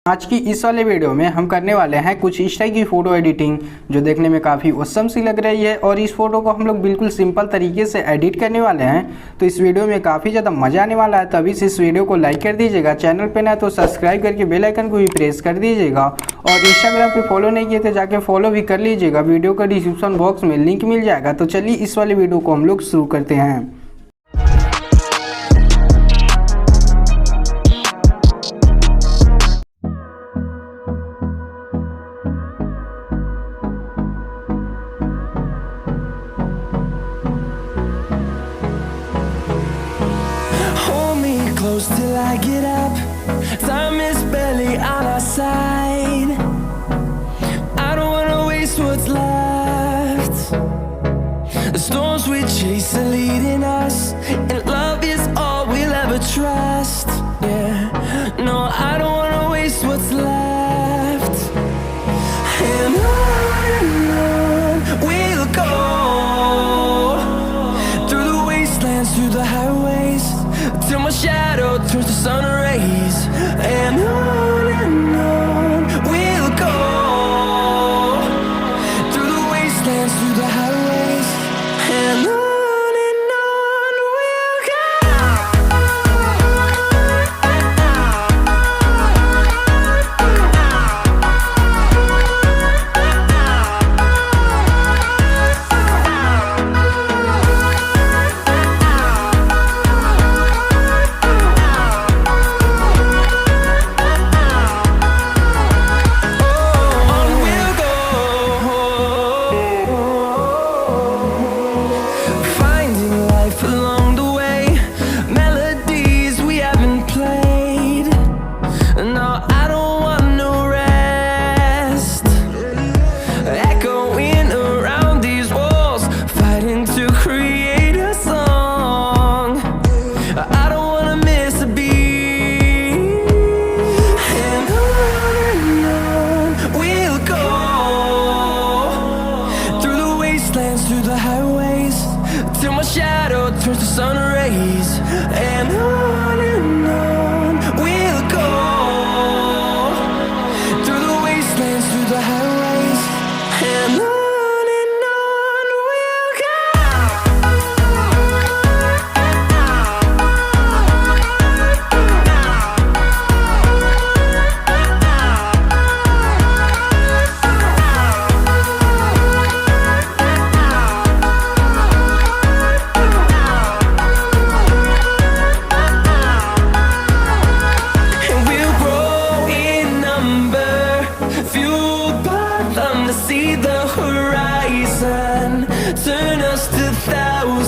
आज की इस वाले वीडियो में हम करने वाले हैं कुछ इस टाइप की फ़ोटो एडिटिंग जो देखने में काफ़ी औसम सी लग रही है और इस फोटो को हम लोग बिल्कुल सिंपल तरीके से एडिट करने वाले हैं। तो इस वीडियो में काफ़ी ज़्यादा मज़ा आने वाला है। तो अभी से इस वीडियो को लाइक कर दीजिएगा, चैनल पे ना तो सब्सक्राइब करके बेल आइकन को भी प्रेस कर दीजिएगा और इंस्टाग्राम पे फॉलो नहीं किए तो जाके फॉलो भी कर लीजिएगा। वीडियो का डिस्क्रिप्शन बॉक्स में लिंक मिल जाएगा। तो चलिए इस वाले वीडियो को हम लोग शुरू करते हैं। Close till I get up. Time is barely on our side. I don't wanna waste what's left. The storms we chase are leading us, and love is all we'll ever trust. Yeah, no, I don't wanna waste what's left. And on we'll go, through the wastelands, through the highways, till my shadow turns to sun rays. And on we'll go, through the wastelands, through the highways, and on we'll go. Through the highways, till my shadow turns to sun rays. And on we'll go, through the wastelands, through the highways, and on we'll go. See the horizon, turn us to thousands.